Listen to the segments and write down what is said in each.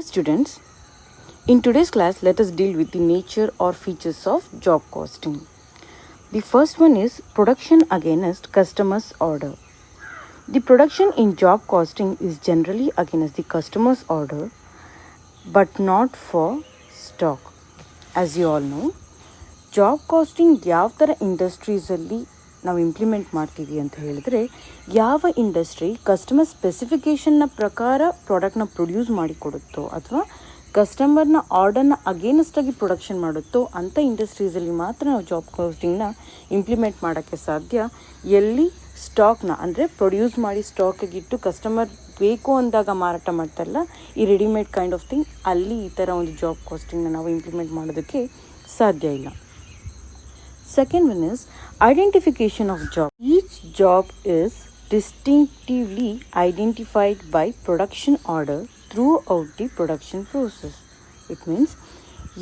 Students, in today's class, let us deal with the nature or features of job costing. The first one is production against customer's order. The production in job costing is generally against the customer's order, but not for stock. As you all know, job costing ಯಾವ ಥರ ಇಂಡಸ್ಟ್ರೀಸಲ್ಲಿ ನಾವು implement ಮಾಡ್ತೀವಿ ಅಂತ ಹೇಳಿದ್ರೆ, ಯಾವ industry customer ಸ್ಪೆಸಿಫಿಕೇಷನ್ನ ಪ್ರಕಾರ ಪ್ರಾಡಕ್ಟ್ನ produce ಮಾಡಿಕೊಡುತ್ತೋ ಅಥವಾ ಕಸ್ಟಮರ್ನ ಆರ್ಡರ್ನ ಅಗೇನ್ಸ್ಟಾಗಿ ಪ್ರೊಡಕ್ಷನ್ ಮಾಡುತ್ತೋ ಅಂಥ ಇಂಡಸ್ಟ್ರೀಸಲ್ಲಿ ಮಾತ್ರ ನಾವು ಜಾಬ್ ಕಾಸ್ಟಿಂಗ್ನ ಇಂಪ್ಲಿಮೆಂಟ್ ಮಾಡೋಕ್ಕೆ ಸಾಧ್ಯ. ಎಲ್ಲಿ ಸ್ಟಾಕ್ನ ಅಂದರೆ ಪ್ರೊಡ್ಯೂಸ್ ಮಾಡಿ ಸ್ಟಾಕಿಗಿಟ್ಟು ಕಸ್ಟಮರ್ ಬೇಕು ಅಂದಾಗ ಮಾರಾಟ ಮಾಡ್ತಾರಲ್ಲ, ಈ ರೆಡಿಮೇಡ್ ಕೈಂಡ್ ಆಫ್ ಥಿಂಗ್, ಅಲ್ಲಿ ಈ ಥರ ಒಂದು ಜಾಬ್ ಕಾಸ್ಟಿಂಗ್ನ ನಾವು ಇಂಪ್ಲಿಮೆಂಟ್ ಮಾಡೋದಕ್ಕೆ ಸಾಧ್ಯ ಇಲ್ಲ. Second one is identification of job. Each job is distinctively identified by production order throughout the production process. It means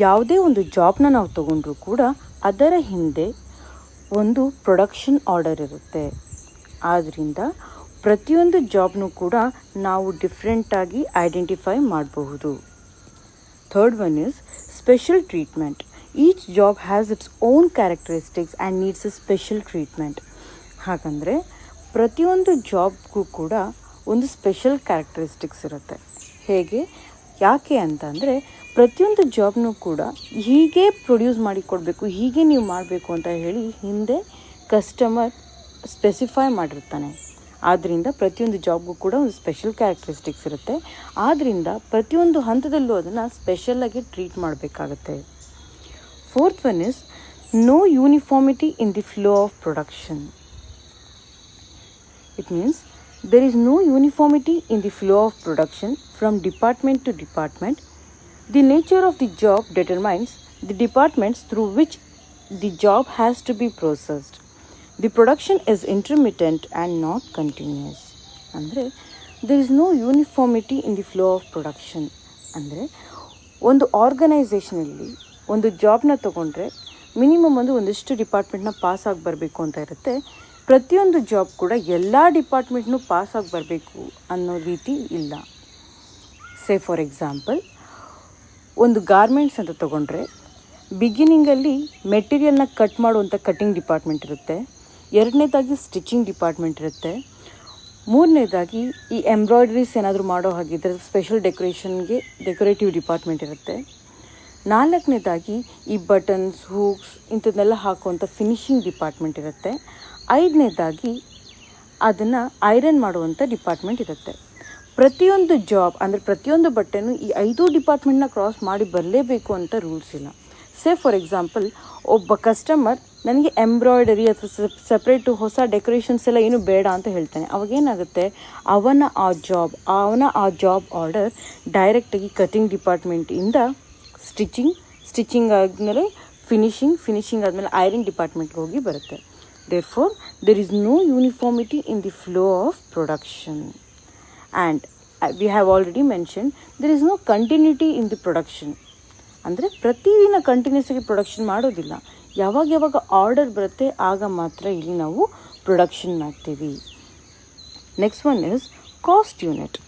ಯಾವುದೇ ಒಂದು ಜಾಬ್ನ ನಾವು ತಗೊಂಡ್ರೂ ಕೂಡ ಅದರ ಹಿಂದೆ ಒಂದು ಪ್ರೊಡಕ್ಷನ್ ಆರ್ಡರ್ ಇರುತ್ತೆ. ಆದ್ದರಿಂದ ಪ್ರತಿಯೊಂದು ಜಾಬ್ನೂ ಕೂಡ ನಾವು ಡಿಫ್ರೆಂಟಾಗಿ ಐಡೆಂಟಿಫೈ ಮಾಡಬಹುದು. Third one is special treatment. Each job has its own characteristics and needs a special treatment. ಹಾಗಂದರೆ ಪ್ರತಿಯೊಂದು ಜಾಬ್ಗೂ ಕೂಡ ಒಂದು ಸ್ಪೆಷಲ್ ಕ್ಯಾರೆಕ್ಟರಿಸ್ಟಿಕ್ಸ್ ಇರುತ್ತೆ. ಹೇಗೆ, ಯಾಕೆ ಅಂತಂದರೆ ಪ್ರತಿಯೊಂದು ಜಾಬ್ನೂ ಕೂಡ ಹೀಗೆ ಪ್ರೊಡ್ಯೂಸ್ ಮಾಡಿಕೊಡ್ಬೇಕು, ಹೀಗೆ ನೀವು ಮಾಡಬೇಕು ಅಂತ ಹೇಳಿ ಹಿಂದೆ ಕಸ್ಟಮರ್ ಸ್ಪೆಸಿಫೈ ಮಾಡಿರ್ತಾನೆ. ಆದ್ದರಿಂದ ಪ್ರತಿಯೊಂದು ಜಾಬ್ಗೂ ಕೂಡ ಒಂದು ಸ್ಪೆಷಲ್ ಕ್ಯಾರೆಕ್ಟರಿಸ್ಟಿಕ್ಸ್ ಇರುತ್ತೆ. ಆದ್ದರಿಂದ ಪ್ರತಿಯೊಂದು ಹಂತದಲ್ಲೂ ಅದನ್ನು ಸ್ಪೆಷಲಾಗಿ ಟ್ರೀಟ್ ಮಾಡಬೇಕಾಗತ್ತೆ. Fourth one is no uniformity in the flow of production. It means there is no uniformity in the flow of production from department to department. The nature of the job determines the departments through which the job has to be processed. The production is intermittent and not continuous. ಅಂದರೆ there is no uniformity in the flow of production. ಅಂದರೆ ಒಂದು ಆರ್ಗನೈಸೇಷನಲ್ಲಿ ಒಂದು ಜಾಬ್ನ ತೊಗೊಂಡ್ರೆ minimum ಒಂದಿಷ್ಟು ಡಿಪಾರ್ಟ್ಮೆಂಟ್ನ ಪಾಸಾಗಿ ಬರಬೇಕು ಅಂತ ಇರುತ್ತೆ. ಪ್ರತಿಯೊಂದು ಜಾಬ್ ಕೂಡ ಎಲ್ಲ ಡಿಪಾರ್ಟ್ಮೆಂಟ್ನೂ ಪಾಸಾಗಿ ಬರಬೇಕು ಅನ್ನೋ ರೀತಿ ಇಲ್ಲ. ಸೇ ಫಾರ್ ಎಕ್ಸಾಂಪಲ್, ಒಂದು ಗಾರ್ಮೆಂಟ್ಸ್ ಅಂತ ತೊಗೊಂಡ್ರೆ ಬಿಗಿನಿಂಗಲ್ಲಿ ಮೆಟೀರಿಯಲ್ನ ಕಟ್ ಮಾಡುವಂಥ ಕಟ್ಟಿಂಗ್ ಡಿಪಾರ್ಟ್ಮೆಂಟ್ ಇರುತ್ತೆ. ಎರಡನೇದಾಗಿ ಸ್ಟಿಚಿಂಗ್ ಡಿಪಾರ್ಟ್ಮೆಂಟ್ ಇರುತ್ತೆ. ಮೂರನೇದಾಗಿ ಈ ಎಂಬ್ರಾಯ್ಡ್ರೀಸ್ ಏನಾದರೂ ಮಾಡೋ ಹಾಗಿದ್ರೆ ಸ್ಪೆಷಲ್ ಡೆಕೋರೇಟಿವ್ ಡಿಪಾರ್ಟ್ಮೆಂಟ್ ಇರುತ್ತೆ. ನಾಲ್ಕನೇದಾಗಿ ಈ ಬಟನ್ಸ್, ಹೂಕ್ಸ್ ಇಂಥದ್ದನ್ನೆಲ್ಲ ಹಾಕುವಂಥ ಫಿನಿಷಿಂಗ್ ಡಿಪಾರ್ಟ್ಮೆಂಟ್ ಇರುತ್ತೆ. ಐದನೇದಾಗಿ ಅದನ್ನು ಐರನ್ ಮಾಡುವಂಥ ಡಿಪಾರ್ಟ್ಮೆಂಟ್ ಇರುತ್ತೆ. ಪ್ರತಿಯೊಂದು ಜಾಬ್ ಅಂದರೆ ಪ್ರತಿಯೊಂದು ಬಟ್ಟೆನೂ ಈ 5 ಡಿಪಾರ್ಟ್ಮೆಂಟ್ನ ಕ್ರಾಸ್ ಮಾಡಿ ಬರಲೇಬೇಕು ಅಂತ ರೂಲ್ಸ್ ಇಲ್ಲ. ಸೇ ಫಾರ್ ಎಕ್ಸಾಂಪಲ್, ಒಬ್ಬ ಕಸ್ಟಮರ್ ನನಗೆ ಎಂಬ್ರಾಯ್ಡರಿ ಅಥವಾ ಸಪ್ರೇಟು ಹೊಸ ಡೆಕೋರೇಷನ್ಸ್ ಎಲ್ಲ ಏನು ಬೇಡ ಅಂತ ಹೇಳ್ತಾನೆ. ಅವಾಗೇನಾಗುತ್ತೆ, ಅವನ ಆ ಜಾಬ್ ಆರ್ಡರ್ ಡೈರೆಕ್ಟಾಗಿ ಕಟಿಂಗ್ ಡಿಪಾರ್ಟ್ಮೆಂಟಿಂದ ಸ್ಟಿಚಿಂಗ್ ಆದಮೇಲೆ ಫಿನಿಷಿಂಗ್ ಆದಮೇಲೆ ಐರನ್ ಡಿಪಾರ್ಟ್ಮೆಂಟ್ಗೆ ಹೋಗಿ ಬರುತ್ತೆ. Therefore there is no uniformity in the flow of production. And we have already mention there is no continuity in the production. ಅಂದರೆ ಪ್ರತಿದಿನ ಕಂಟಿನ್ಯೂಸ್ ಆಗಿ ಪ್ರೊಡಕ್ಷನ್ ಮಾಡೋದಿಲ್ಲ. ಯಾವಾಗ ಆರ್ಡರ್ ಬರುತ್ತೆ ಆಗ ಮಾತ್ರ ಇಲ್ಲಿ ನಾವು ಪ್ರೊಡಕ್ಷನ್ ಮಾಡ್ತೀವಿ. Next one is cost unit.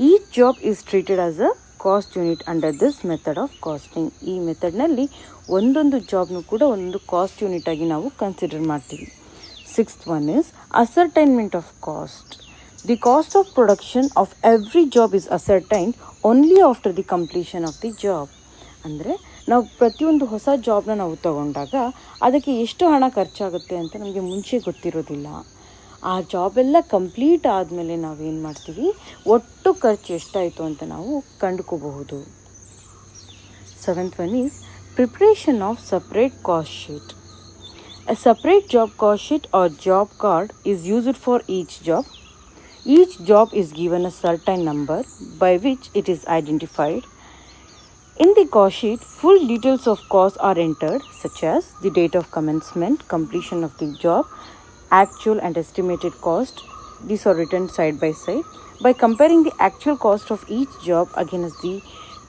Each job is treated as a cost unit under this method of costing. ಈ ಮೆಥಡ್ನಲ್ಲಿ ಒಂದೊಂದು ಜಾಬ್ನು ಕೂಡ ಒಂದು ಕಾಸ್ಟ್ ಯೂನಿಟ್ ಆಗಿ ನಾವು ಕನ್ಸಿಡರ್ ಮಾಡ್ತೀವಿ. Sixth one is ascertainment of cost. The cost of production of every job is ascertained only after the completion of the job. ಅಂದರೆ ನಾವು ಪ್ರತಿಯೊಂದು ಹೊಸ ಜಾಬ್ನ ನಾವು ತಗೊಂಡಾಗ ಅದಕ್ಕೆ ಎಷ್ಟು ಹಣ ಖರ್ಚಾಗುತ್ತೆ ಅಂತ ನಮಗೆ ಮುಂಚೆ ಗೊತ್ತಿರೋದಿಲ್ಲ. ಆ ಜಾಬೆಲ್ಲ ಕಂಪ್ಲೀಟ್ ಆದಮೇಲೆ ನಾವೇನು ಮಾಡ್ತೀವಿ, ಒಟ್ಟು ಖರ್ಚು ಎಷ್ಟಾಯಿತು ಅಂತ ನಾವು ಕಂಡುಕೋಬಹುದು. Seventh one is preparation of separate cost sheet. A separate job cost sheet or job card is used for each job. Each job is given a certain number by which it is identified. In the cost sheet, full details of costs are entered, such as the date of commencement, completion of the job, actual and estimated cost. These are written side by side. By comparing the actual cost of each job against the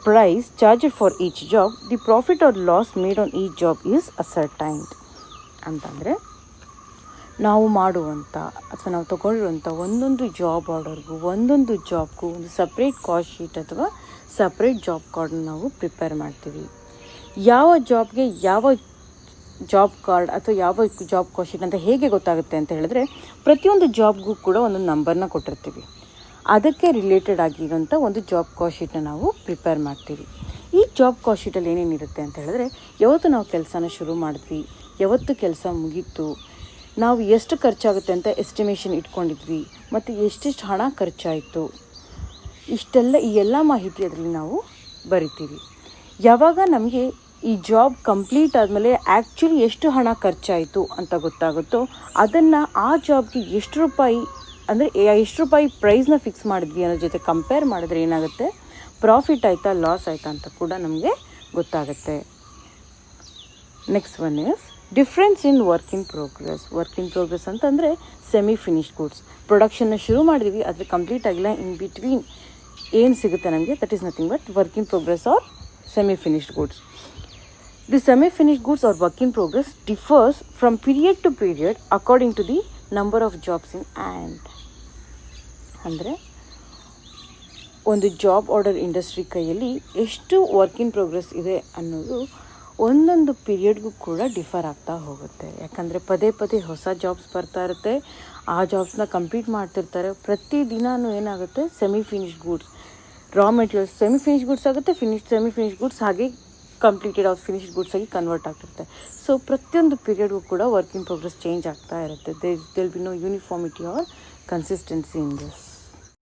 price charged for each job, the profit or loss made on each job is ascertained. ಅಂತಂದರೆ ನಾವು ಮಾಡುವಂಥ ಅಥವಾ ನಾವು ತಗೊಳ್ಳುವಂಥ ಒಂದೊಂದು job ಆರ್ಡರ್ಗೂ ಒಂದೊಂದು ಜಾಬ್ಗೂ ಒಂದು separate cost sheet ಅಥವಾ separate job ಕಾರ್ಡನ್ನ ನಾವು ಪ್ರಿಪೇರ್ ಮಾಡ್ತೀವಿ. ಯಾವ ಜಾಬ್ಗೆ ಯಾವ ಜಾಬ್ ಕಾರ್ಡ್ ಅಥವಾ ಯಾವ ಜಾಬ್ ಕಾಲ್ ಶೀಟ್ ಅಂತ ಹೇಗೆ ಗೊತ್ತಾಗುತ್ತೆ ಅಂತ ಹೇಳಿದ್ರೆ, ಪ್ರತಿಯೊಂದು ಜಾಬ್ಗೂ ಕೂಡ ಒಂದು ನಂಬರ್ನ ಕೊಟ್ಟಿರ್ತೀವಿ. ಅದಕ್ಕೆ ರಿಲೇಟೆಡ್ ಆಗಿರೋಂಥ ಒಂದು ಜಾಬ್ ಕಾಲ್ ಶೀಟನ್ನ ನಾವು ಪ್ರಿಪೇರ್ ಮಾಡ್ತೀವಿ. ಈ ಜಾಬ್ ಕಾಲ್ ಶೀಟಲ್ಲಿ ಏನೇನಿರುತ್ತೆ ಅಂತ ಹೇಳಿದ್ರೆ, ಯಾವತ್ತು ನಾವು ಕೆಲಸನ ಶುರು ಮಾಡಿದ್ವಿ, ಯಾವತ್ತು ಕೆಲಸ ಮುಗೀತು, ನಾವು ಎಷ್ಟು ಖರ್ಚಾಗುತ್ತೆ ಅಂತ ಎಸ್ಟಿಮೇಷನ್ ಇಟ್ಕೊಂಡಿದ್ವಿ, ಮತ್ತು ಎಷ್ಟೆಷ್ಟು ಹಣ ಖರ್ಚಾಯಿತು, ಈ ಎಲ್ಲ ಮಾಹಿತಿ ಅದರಲ್ಲಿ ನಾವು ಬರಿತೀವಿ. ಯಾವಾಗ ನಮಗೆ ಈ ಜಾಬ್ ಕಂಪ್ಲೀಟ್ ಆದಮೇಲೆ ಆ್ಯಕ್ಚುಲಿ ಎಷ್ಟು ಹಣ ಖರ್ಚಾಯಿತು ಅಂತ ಗೊತ್ತಾಗುತ್ತೋ, ಅದನ್ನು ಆ ಜಾಬ್ಗೆ ಎಷ್ಟು ರೂಪಾಯಿ ಪ್ರೈಸ್ನ ಫಿಕ್ಸ್ ಮಾಡಿದ್ವಿ ಅನ್ನೋ ಜೊತೆ ಕಂಪೇರ್ ಮಾಡಿದ್ರೆ ಏನಾಗುತ್ತೆ, ಪ್ರಾಫಿಟ್ ಆಯಿತಾ ಲಾಸ್ ಆಯಿತಾ ಅಂತ ಕೂಡ ನಮಗೆ ಗೊತ್ತಾಗುತ್ತೆ. Next one is difference in work in progress ಅಂತಂದರೆ ಸೆಮಿ ಫಿನಿಶ್ಡ್ ಗೂಡ್ಸ್. ಪ್ರೊಡಕ್ಷನ್ನ ಶುರು ಮಾಡಿದ್ವಿ, ಆದರೆ ಕಂಪ್ಲೀಟ್ ಆಗಿಲ್ಲ, ಇನ್ ಬಿಟ್ವೀನ್ ಏನು ಸಿಗುತ್ತೆ ನಮಗೆ, that is nothing but work in progress or semi finished goods. The semi finished goods or work in progress differs from period to period according to the number of jobs in hand. ಅಂದರೆ ಒಂದು job order industry ಕೈಯಲ್ಲಿ ಎಷ್ಟು work in progress ಇದೆ ಅನ್ನೋದು ಒಂದೊಂದು ಪೀರಿಯಡ್ಗೂ ಕೂಡ differ ಆಗ್ತಾ ಹೋಗುತ್ತೆ. ಯಾಕಂದರೆ ಪದೇ ಪದೇ ಹೊಸ ಜಾಬ್ಸ್ ಬರ್ತಾ ಇರುತ್ತೆ, ಆ ಜಾಬ್ಸ್ನ ಕಂಪ್ಲೀಟ್ ಮಾಡ್ತಿರ್ತಾರೆ. ಪ್ರತಿ ದಿನಾನೂ ಏನಾಗುತ್ತೆ, semi finished goods, raw materials semi finished goods ಆಗುತ್ತೆ, ಸೆಮಿ ಫಿನಿಶ್ಡ್ ಗೂಡ್ಸ್ ಹಾಗೆ ಕಂಪ್ಲೀಟೆಡ್ ಆಫ್ ಫಿನಿಶ್ಡ್ ಗೂಡ್ಸ್ ಆಗಿ ಕನ್ವರ್ಟ್ ಆಗ್ತಿರುತ್ತೆ. ಸೊ ಪ್ರತಿಯೊಂದು ಪೀರಿಯಡ್ಗೂ ಕೂಡ ವರ್ಕ್ ಇನ್ ಪ್ರೋಗ್ರೆಸ್ ಚೇಂಜ್ ಆಗ್ತಾ ಇರುತ್ತೆ. There will be no uniformity or consistency in this.